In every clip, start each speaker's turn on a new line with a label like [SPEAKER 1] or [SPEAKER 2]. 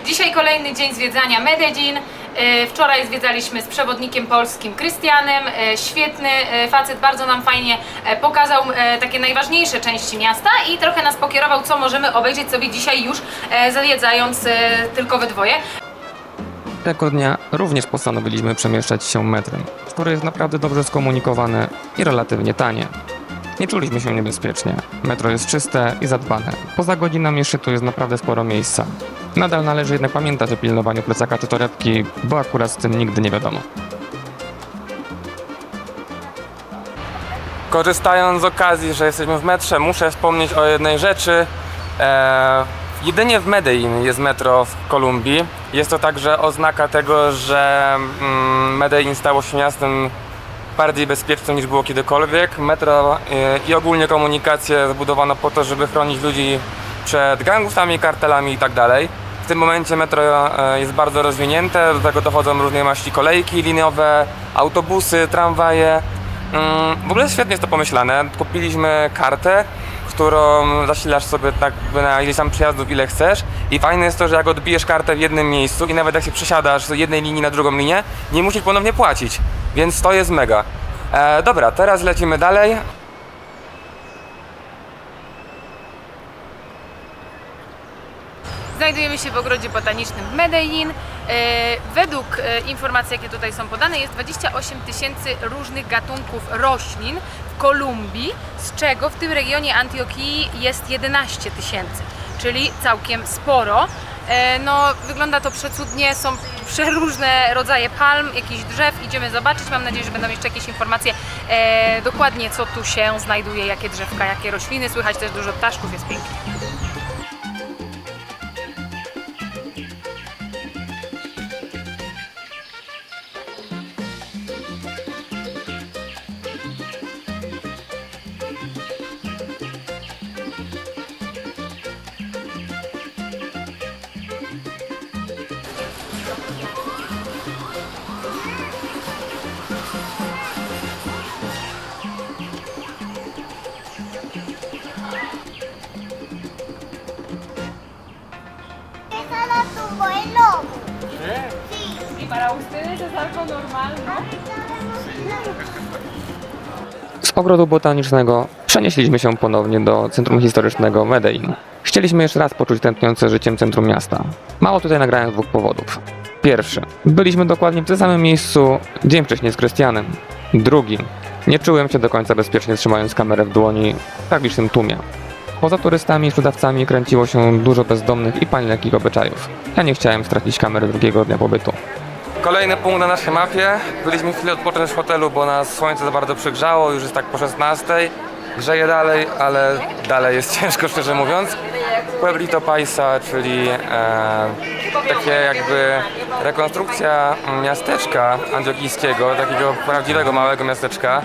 [SPEAKER 1] Dzisiaj kolejny dzień zwiedzania Medellin. Wczoraj zwiedzaliśmy z przewodnikiem polskim Krystianem. Świetny facet, bardzo nam fajnie pokazał takie najważniejsze części miasta i trochę nas pokierował, co możemy obejrzeć sobie dzisiaj już zwiedzając tylko we dwoje.
[SPEAKER 2] Tego dnia również postanowiliśmy przemieszczać się metrem, które jest naprawdę dobrze skomunikowane i relatywnie tanie. Nie czuliśmy się niebezpiecznie. Metro jest czyste i zadbane. Poza godzinami szczytu jest naprawdę sporo miejsca. Nadal należy jednak pamiętać o pilnowaniu plecaka czy torebki, bo akurat z tym nigdy nie wiadomo.
[SPEAKER 3] Korzystając z okazji, że jesteśmy w metrze, muszę wspomnieć o jednej rzeczy. Jedynie w Medellin jest metro w Kolumbii. Jest to także oznaka tego, że Medellin stało się miastem bardziej bezpiecznym niż było kiedykolwiek. Metro i ogólnie komunikację zbudowano po to, żeby chronić ludzi przed gangustami, kartelami itd. W tym momencie metro jest bardzo rozwinięte, do tego dochodzą różnej maści kolejki liniowe, autobusy, tramwaje. W ogóle świetnie jest to pomyślane. Kupiliśmy kartę, którą zasilasz sobie tak na ileś tam przejazdów, ile chcesz. I fajne jest to, że jak odbijesz kartę w jednym miejscu i nawet jak się przesiadasz z jednej linii na drugą linię, nie musisz ponownie płacić. Więc to jest mega. Dobra, teraz lecimy dalej.
[SPEAKER 1] Znajdujemy się w ogrodzie botanicznym w Medellin. Według informacji, jakie tutaj są podane, jest 28 000 różnych gatunków roślin w Kolumbii, z czego w tym regionie Antioquii jest 11 000, czyli całkiem sporo. No, wygląda to przecudnie, są przeróżne rodzaje palm, jakichś drzew. Idziemy zobaczyć, mam nadzieję, że będą jeszcze jakieś informacje dokładnie, co tu się znajduje, jakie drzewka, jakie rośliny. Słychać też dużo ptaszków, jest pięknie. Para ustedes es algo normal, ¿no?
[SPEAKER 2] Z ogrodu botanicznego przenieśliśmy się ponownie do centrum historycznego Medellin. Chcieliśmy jeszcze raz poczuć tętniące życiem centrum miasta. Mało tutaj nagrałem z dwóch powodów. Pierwszy. Byliśmy dokładnie w tym samym miejscu dzień wcześniej z Krystianem. Drugi. Nie czułem się do końca bezpiecznie trzymając kamerę w dłoni w tak licznym tłumie. Poza turystami i sprzedawcami kręciło się dużo bezdomnych i pań lekkich obyczajów. Ja nie chciałem stracić kamery drugiego dnia pobytu.
[SPEAKER 3] Kolejny punkt na naszej mapie. Byliśmy chwilę odpocząć w hotelu, bo nas słońce za bardzo przygrzało. Już jest tak po 16. Grzeje dalej, ale dalej jest ciężko, szczerze mówiąc. Pueblito Paisa, czyli takie jakby rekonstrukcja miasteczka antioquijskiego, takiego prawdziwego małego miasteczka.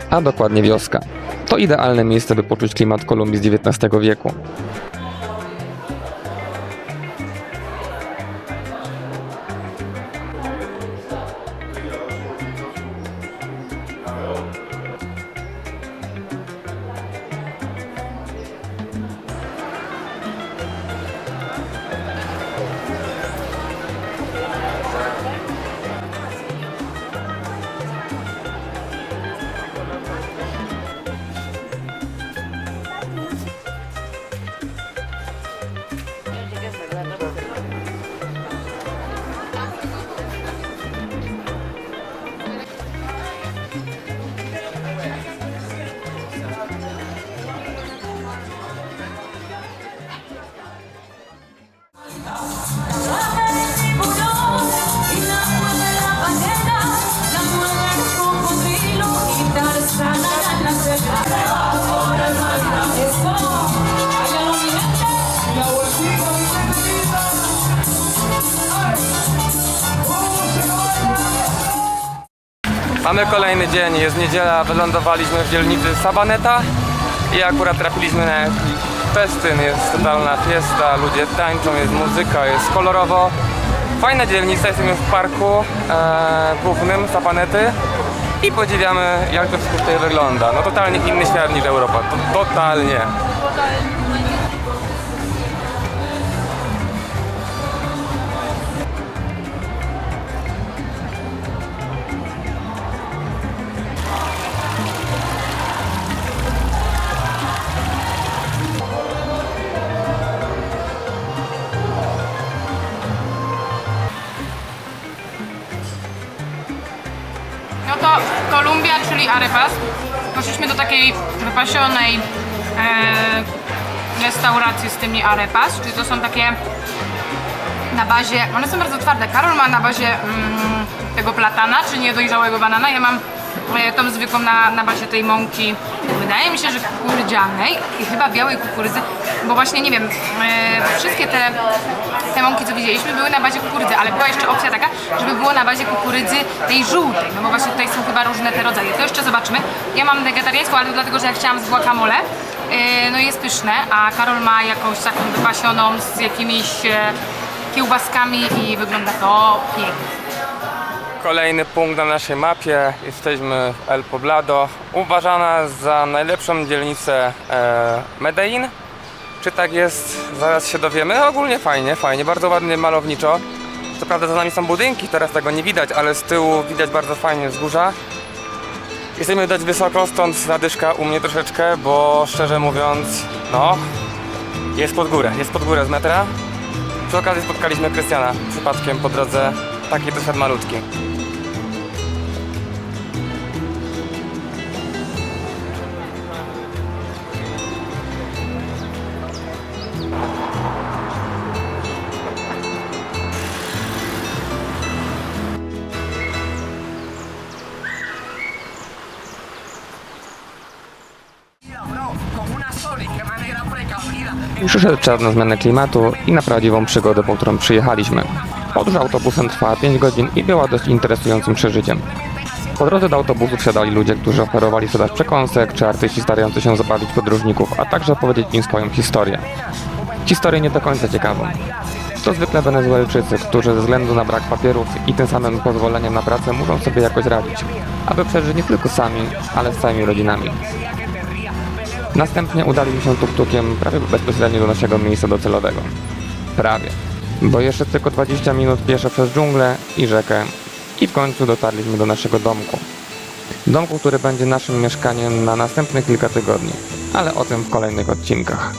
[SPEAKER 2] A dokładnie wioska. To idealne miejsce, by poczuć klimat Kolumbii z XIX wieku.
[SPEAKER 3] Mamy kolejny dzień, jest niedziela, wylądowaliśmy w dzielnicy Sabaneta i akurat trafiliśmy na jakiś festyn, jest totalna fiesta, ludzie tańczą, jest muzyka, jest kolorowo. Fajna dzielnica, jesteśmy w parku głównym Sabanety i podziwiamy, jak to wszystko tutaj wygląda. No totalnie inny świat niż Europa, totalnie.
[SPEAKER 1] czyli arepas. Poszliśmy do takiej wypasionej restauracji z tymi arepas, czyli to są takie na bazie, one są bardzo twarde. Karol ma na bazie tego platana, czy niedojrzałego banana. Ja mam tą zwykłą na bazie tej mąki, wydaje mi się, że kukurydzianej i chyba białej kukurydzy, bo właśnie nie wiem, wszystkie te mąki, co widzieliśmy, były na bazie kukurydzy, ale była jeszcze opcja taka, żeby było na bazie kukurydzy tej żółtej, no bo właśnie tutaj są chyba różne te rodzaje. To jeszcze zobaczymy. Ja mam wegetariańską, ale to dlatego, że ja chciałam z guacamole. No i jest pyszne, a Karol ma jakąś taką wypasioną z jakimiś kiełbaskami i wygląda to pięknie.
[SPEAKER 3] Kolejny punkt na naszej mapie. Jesteśmy w El Poblado, uważana za najlepszą dzielnicę Medellin. Czy tak jest? Zaraz się dowiemy. Ogólnie fajnie, bardzo ładnie, malowniczo. Co prawda za nami są budynki, teraz tego nie widać, ale z tyłu widać bardzo fajnie wzgórza. Jesteśmy dość wysoko, stąd zadyszka u mnie troszeczkę, bo szczerze mówiąc, no, jest pod górę z metra. Przy okazji spotkaliśmy Krystiana przypadkiem po drodze, taki doszedł malutki.
[SPEAKER 2] Przyszedł czas na zmianę klimatu i na prawdziwą przygodę, po którą przyjechaliśmy. Podróż autobusem trwała 5 godzin i była dość interesującym przeżyciem. Po drodze do autobusu wsiadali ludzie, którzy oferowali sprzedaż przekąsek, czy artyści starający się zabawić podróżników, a także opowiedzieć im swoją historię. Historię nie do końca ciekawą. To zwykle Wenezuelczycy, którzy ze względu na brak papierów i tym samym pozwoleniem na pracę muszą sobie jakoś radzić, aby przeżyć nie tylko sami, ale z całymi rodzinami. Następnie udaliśmy się tuk-tukiem prawie bezpośrednio do naszego miejsca docelowego. Prawie. Bo jeszcze tylko 20 minut pieszo przez dżunglę i rzekę i w końcu dotarliśmy do naszego domku. Domku, który będzie naszym mieszkaniem na następnych kilka tygodni, ale o tym w kolejnych odcinkach.